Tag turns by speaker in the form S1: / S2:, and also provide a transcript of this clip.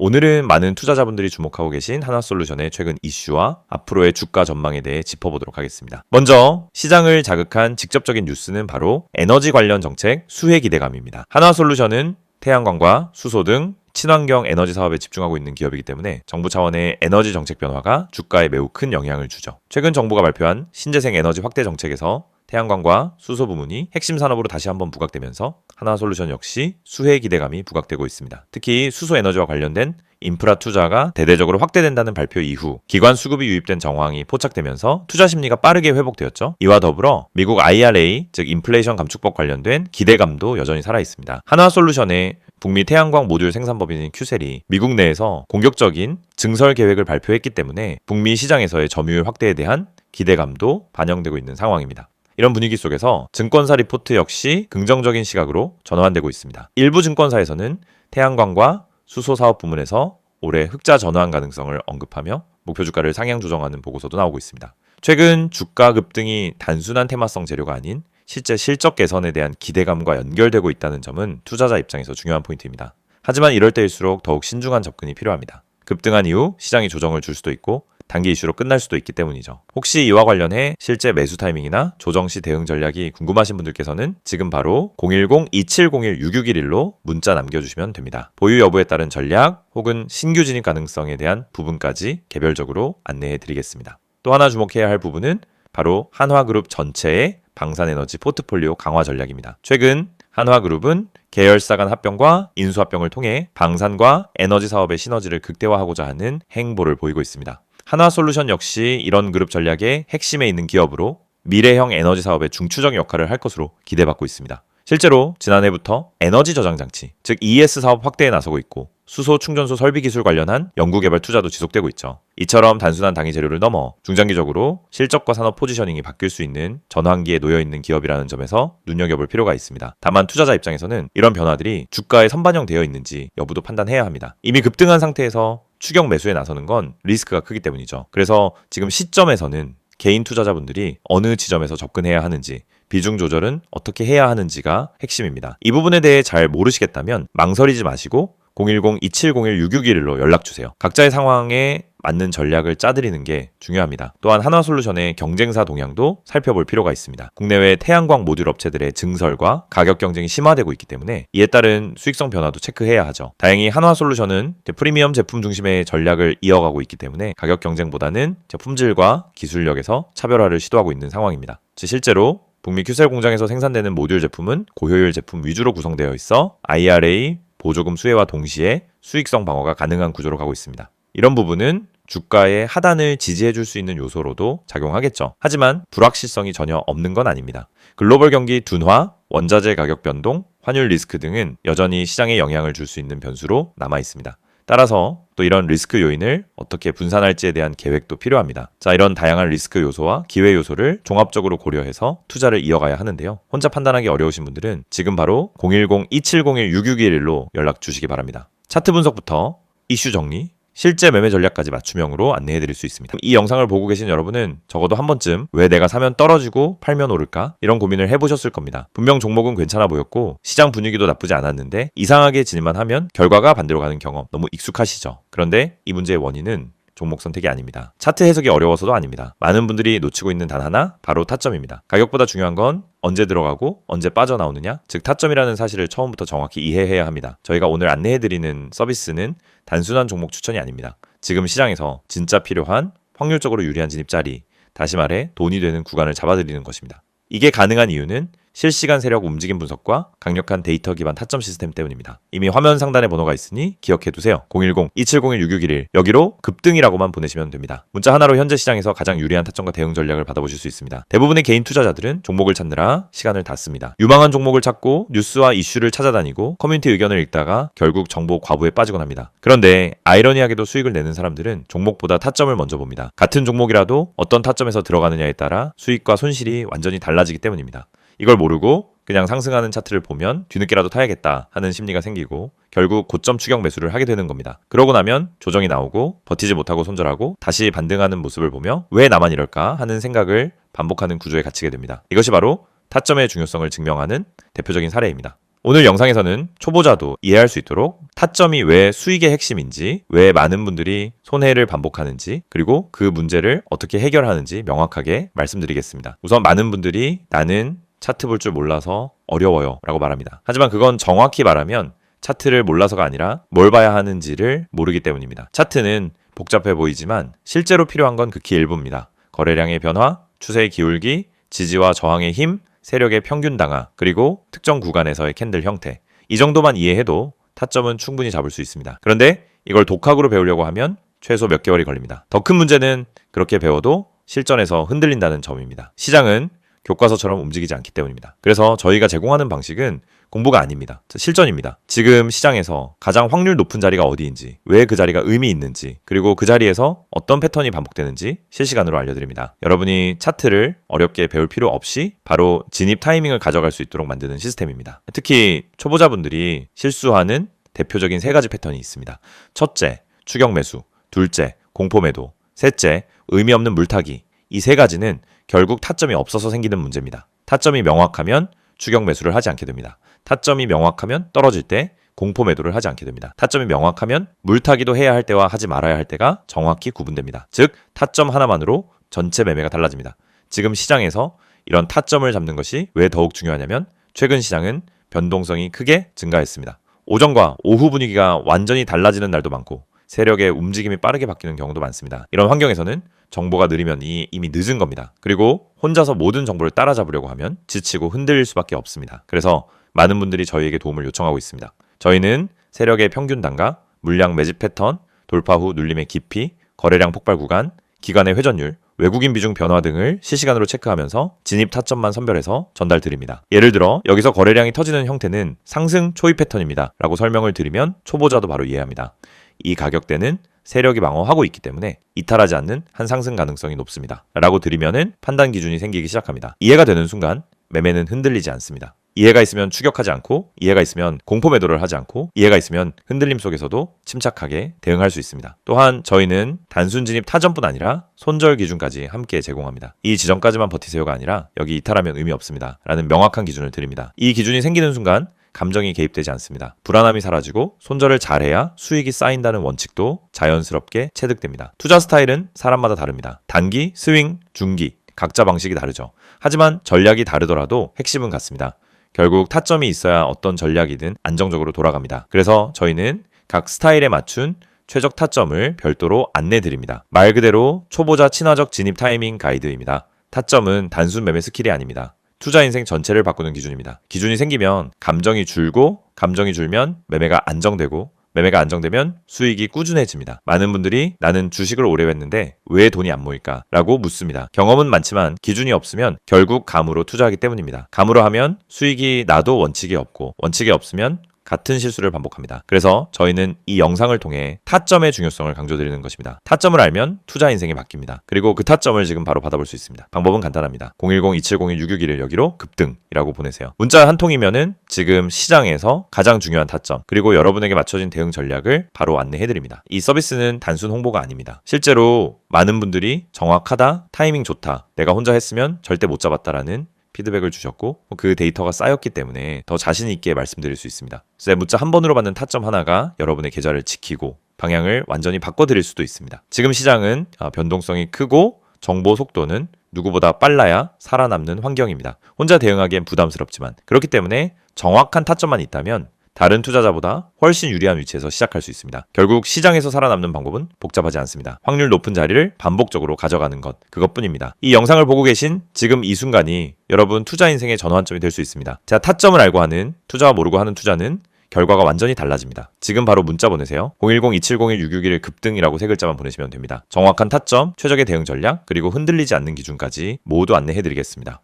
S1: 오늘은 많은 투자자분들이 주목하고 계신 하나솔루션의 최근 이슈와 앞으로의 주가 전망에 대해 짚어보도록 하겠습니다. 먼저 시장을 자극한 직접적인 뉴스는 바로 에너지 관련 정책 수혜 기대감입니다. 하나솔루션은 태양광과 수소 등 친환경 에너지 사업에 집중하고 있는 기업이기 때문에 정부 차원의 에너지 정책 변화가 주가에 매우 큰 영향을 주죠. 최근 정부가 발표한 신재생 에너지 확대 정책에서 태양광과 수소 부문이 핵심 산업으로 다시 한번 부각되면서 하나솔루션 역시 수혜 기대감이 부각되고 있습니다. 특히 수소 에너지와 관련된 인프라 투자가 대대적으로 확대된다는 발표 이후 기관 수급이 유입된 정황이 포착되면서 투자 심리가 빠르게 회복되었죠. 이와 더불어 미국 IRA 즉 인플레이션 감축법 관련된 기대감도 여전히 살아있습니다. 하나솔루션의 북미 태양광 모듈 생산법인 큐셀이 미국 내에서 공격적인 증설 계획을 발표했기 때문에 북미 시장에서의 점유율 확대에 대한 기대감도 반영되고 있는 상황입니다. 이런 분위기 속에서 증권사 리포트 역시 긍정적인 시각으로 전환되고 있습니다. 일부 증권사에서는 태양광과 수소 사업 부문에서 올해 흑자 전환 가능성을 언급하며 목표 주가를 상향 조정하는 보고서도 나오고 있습니다. 최근 주가 급등이 단순한 테마성 재료가 아닌 실제 실적 개선에 대한 기대감과 연결되고 있다는 점은 투자자 입장에서 중요한 포인트입니다. 하지만 이럴 때일수록 더욱 신중한 접근이 필요합니다. 급등한 이후 시장이 조정을 줄 수도 있고 단기 이슈로 끝날 수도 있기 때문이죠. 혹시 이와 관련해 실제 매수 타이밍이나 조정 시 대응 전략이 궁금하신 분들께서는 지금 바로 010-2701-6611로 문자 남겨주시면 됩니다. 보유 여부에 따른 전략 혹은 신규 진입 가능성에 대한 부분까지 개별적으로 안내해 드리겠습니다. 또 하나 주목해야 할 부분은 바로 한화그룹 전체의 방산에너지 포트폴리오 강화 전략입니다. 최근 한화그룹은 계열사 간 합병과 인수합병을 통해 방산과 에너지 사업의 시너지를 극대화하고자 하는 행보를 보이고 있습니다. 하나솔루션 역시 이런 그룹 전략의 핵심에 있는 기업으로 미래형 에너지 사업의 중추적 역할을 할 것으로 기대받고 있습니다. 실제로 지난해부터 에너지 저장 장치, 즉 ES 사업 확대에 나서고 있고 수소 충전소 설비 기술 관련한 연구개발 투자도 지속되고 있죠. 이처럼 단순한 당위 재료를 넘어 중장기적으로 실적과 산업 포지셔닝이 바뀔 수 있는 전환기에 놓여있는 기업이라는 점에서 눈여겨볼 필요가 있습니다. 다만 투자자 입장에서는 이런 변화들이 주가에 선반영되어 있는지 여부도 판단해야 합니다. 이미 급등한 상태에서 추격 매수에 나서는 건 리스크가 크기 때문이죠. 그래서 지금 시점에서는 개인 투자자분들이 어느 지점에서 접근해야 하는지, 비중 조절은 어떻게 해야 하는지가 핵심입니다. 이 부분에 대해 잘 모르시겠다면 망설이지 마시고 010-2701-6611로 연락주세요. 각자의 상황에 맞는 전략을 짜드리는 게 중요합니다. 또한 하나솔루션의 경쟁사 동향도 살펴볼 필요가 있습니다. 국내외 태양광 모듈 업체들의 증설과 가격 경쟁이 심화되고 있기 때문에 이에 따른 수익성 변화도 체크해야 하죠. 다행히 하나솔루션은 프리미엄 제품 중심의 전략을 이어가고 있기 때문에 가격 경쟁보다는 품질과 기술력에서 차별화를 시도하고 있는 상황입니다. 실제로 북미 큐셀 공장에서 생산되는 모듈 제품은 고효율 제품 위주로 구성되어 있어 IRA 보조금 수혜와 동시에 수익성 방어가 가능한 구조로 가고 있습니다. 이런 부분은 주가의 하단을 지지해줄 수 있는 요소로도 작용하겠죠. 하지만 불확실성이 전혀 없는 건 아닙니다. 글로벌 경기 둔화, 원자재 가격 변동, 환율 리스크 등은 여전히 시장에 영향을 줄 수 있는 변수로 남아 있습니다. 따라서 또 이런 리스크 요인을 어떻게 분산할지에 대한 계획도 필요합니다. 자, 이런 다양한 리스크 요소와 기회 요소를 종합적으로 고려해서 투자를 이어가야 하는데요. 혼자 판단하기 어려우신 분들은 지금 바로 010-2701-6611로 연락 주시기 바랍니다. 차트 분석부터 이슈 정리, 실제 매매 전략까지 맞춤형으로 안내해드릴 수 있습니다. 이 영상을 보고 계신 여러분은 적어도 한 번쯤 왜 내가 사면 떨어지고 팔면 오를까? 이런 고민을 해보셨을 겁니다. 분명 종목은 괜찮아 보였고 시장 분위기도 나쁘지 않았는데 이상하게 진입만 하면 결과가 반대로 가는 경험 너무 익숙하시죠? 그런데 이 문제의 원인은 종목 선택이 아닙니다. 차트 해석이 어려워서도 아닙니다. 많은 분들이 놓치고 있는 단 하나, 바로 타점입니다. 가격보다 중요한 건 언제 들어가고 언제 빠져나오느냐, 즉 타점이라는 사실을 처음부터 정확히 이해해야 합니다. 저희가 오늘 안내해드리는 서비스는 단순한 종목 추천이 아닙니다. 지금 시장에서 진짜 필요한 확률적으로 유리한 진입 자리, 다시 말해 돈이 되는 구간을 잡아드리는 것입니다. 이게 가능한 이유는 실시간 세력 움직임 분석과 강력한 데이터 기반 타점 시스템 때문입니다. 이미 화면 상단에 번호가 있으니 기억해두세요. 010-2701-6611 여기로 급등이라고만 보내시면 됩니다. 문자 하나로 현재 시장에서 가장 유리한 타점과 대응 전략을 받아보실 수 있습니다. 대부분의 개인 투자자들은 종목을 찾느라 시간을 다 씁니다. 유망한 종목을 찾고 뉴스와 이슈를 찾아다니고 커뮤니티 의견을 읽다가 결국 정보 과부에 빠지곤 합니다. 그런데 아이러니하게도 수익을 내는 사람들은 종목보다 타점을 먼저 봅니다. 같은 종목이라도 어떤 타점에서 들어가느냐에 따라 수익과 손실이 완전히 달라지기 때문입니다. 이걸 모르고 그냥 상승하는 차트를 보면 뒤늦게라도 타야겠다 하는 심리가 생기고 결국 고점 추격 매수를 하게 되는 겁니다. 그러고 나면 조정이 나오고 버티지 못하고 손절하고 다시 반등하는 모습을 보며 왜 나만 이럴까 하는 생각을 반복하는 구조에 갇히게 됩니다. 이것이 바로 타점의 중요성을 증명하는 대표적인 사례입니다. 오늘 영상에서는 초보자도 이해할 수 있도록 타점이 왜 수익의 핵심인지, 왜 많은 분들이 손해를 반복하는지, 그리고 그 문제를 어떻게 해결하는지 명확하게 말씀드리겠습니다. 우선 많은 분들이 나는 차트 볼 줄 몰라서 어려워요 라고 말합니다. 하지만 그건 정확히 말하면 차트를 몰라서가 아니라 뭘 봐야 하는지를 모르기 때문입니다. 차트는 복잡해 보이지만 실제로 필요한 건 극히 일부입니다. 거래량의 변화, 추세의 기울기, 지지와 저항의 힘, 세력의 평균 당하, 그리고 특정 구간에서의 캔들 형태. 이 정도만 이해해도 타점은 충분히 잡을 수 있습니다. 그런데 이걸 독학으로 배우려고 하면 최소 몇 개월이 걸립니다. 더 큰 문제는 그렇게 배워도 실전에서 흔들린다는 점입니다. 시장은 교과서처럼 움직이지 않기 때문입니다. 그래서 저희가 제공하는 방식은 공부가 아닙니다. 실전입니다. 지금 시장에서 가장 확률 높은 자리가 어디인지, 왜 그 자리가 의미 있는지, 그리고 그 자리에서 어떤 패턴이 반복되는지 실시간으로 알려드립니다. 여러분이 차트를 어렵게 배울 필요 없이 바로 진입 타이밍을 가져갈 수 있도록 만드는 시스템입니다. 특히 초보자분들이 실수하는 대표적인 3가지 패턴이 있습니다. 첫째, 추격 매수. 둘째, 공포 매도. 셋째, 의미 없는 물타기. 이 3가지는 결국 타점이 없어서 생기는 문제입니다. 타점이 명확하면 추격 매수를 하지 않게 됩니다. 타점이 명확하면 떨어질 때 공포 매도를 하지 않게 됩니다. 타점이 명확하면 물타기도 해야 할 때와 하지 말아야 할 때가 정확히 구분됩니다. 즉, 타점 하나만으로 전체 매매가 달라집니다. 지금 시장에서 이런 타점을 잡는 것이 왜 더욱 중요하냐면 최근 시장은 변동성이 크게 증가했습니다. 오전과 오후 분위기가 완전히 달라지는 날도 많고 세력의 움직임이 빠르게 바뀌는 경우도 많습니다. 이런 환경에서는 정보가 느리면 이미 늦은 겁니다. 그리고 혼자서 모든 정보를 따라잡으려고 하면 지치고 흔들릴 수밖에 없습니다. 그래서 많은 분들이 저희에게 도움을 요청하고 있습니다. 저희는 세력의 평균 단가, 물량 매집 패턴, 돌파 후 눌림의 깊이, 거래량 폭발 구간, 기간의 회전율, 외국인 비중 변화 등을 실시간으로 체크하면서 진입 타점만 선별해서 전달드립니다. 예를 들어 여기서 거래량이 터지는 형태는 상승 초입 패턴입니다 라고 설명을 드리면 초보자도 바로 이해합니다. 이 가격대는 세력이 방어하고 있기 때문에 이탈하지 않는 한 상승 가능성이 높습니다 라고 드리면은 판단 기준이 생기기 시작합니다. 이해가 되는 순간 매매는 흔들리지 않습니다. 이해가 있으면 추격하지 않고, 이해가 있으면 공포 매도를 하지 않고, 이해가 있으면 흔들림 속에서도 침착하게 대응할 수 있습니다. 또한 저희는 단순 진입 타점뿐 아니라 손절 기준까지 함께 제공합니다. 이 지점까지만 버티세요가 아니라 여기 이탈하면 의미 없습니다 라는 명확한 기준을 드립니다. 이 기준이 생기는 순간 감정이 개입되지 않습니다. 불안함이 사라지고 손절을 잘해야 수익이 쌓인다는 원칙도 자연스럽게 체득됩니다. 투자 스타일은 사람마다 다릅니다. 단기, 스윙, 중기 각자 방식이 다르죠. 하지만 전략이 다르더라도 핵심은 같습니다. 결국 타점이 있어야 어떤 전략이든 안정적으로 돌아갑니다. 그래서 저희는 각 스타일에 맞춘 최적 타점을 별도로 안내드립니다. 말 그대로 초보자 친화적 진입 타이밍 가이드입니다. 타점은 단순 매매 스킬이 아닙니다. 투자 인생 전체를 바꾸는 기준입니다. 기준이 생기면 감정이 줄고, 감정이 줄면 매매가 안정되고, 매매가 안정되면 수익이 꾸준해집니다. 많은 분들이 나는 주식을 오래 했는데 왜 돈이 안 모일까? 라고 묻습니다. 경험은 많지만 기준이 없으면 결국 감으로 투자하기 때문입니다. 감으로 하면 수익이 나도 원칙이 없고, 원칙이 없으면 같은 실수를 반복합니다. 그래서 저희는 이 영상을 통해 타점의 중요성을 강조드리는 것입니다. 타점을 알면 투자 인생이 바뀝니다. 그리고 그 타점을 지금 바로 받아볼 수 있습니다. 방법은 간단합니다. 010-2701-661을 여기로 급등이라고 보내세요. 문자 한 통이면은 지금 시장에서 가장 중요한 타점, 그리고 여러분에게 맞춰진 대응 전략을 바로 안내해드립니다. 이 서비스는 단순 홍보가 아닙니다. 실제로 많은 분들이 정확하다, 타이밍 좋다, 내가 혼자 했으면 절대 못 잡았다라는 피드백을 주셨고 그 데이터가 쌓였기 때문에 더 자신 있게 말씀드릴 수 있습니다. 그래서 문자 한 번으로 받는 타점 하나가 여러분의 계좌를 지키고 방향을 완전히 바꿔드릴 수도 있습니다. 지금 시장은 변동성이 크고 정보 속도는 누구보다 빨라야 살아남는 환경입니다. 혼자 대응하기엔 부담스럽지만 그렇기 때문에 정확한 타점만 있다면 다른 투자자보다 훨씬 유리한 위치에서 시작할 수 있습니다. 결국 시장에서 살아남는 방법은 복잡하지 않습니다. 확률 높은 자리를 반복적으로 가져가는 것, 그것뿐입니다. 이 영상을 보고 계신 지금 이 순간이 여러분 투자 인생의 전환점이 될 수 있습니다. 제가 타점을 알고 하는, 투자와 모르고 하는 투자는 결과가 완전히 달라집니다. 지금 바로 문자 보내세요. 010-2701-661 급등이라고 3글자만 보내시면 됩니다. 정확한 타점, 최적의 대응 전략, 그리고 흔들리지 않는 기준까지 모두 안내해드리겠습니다.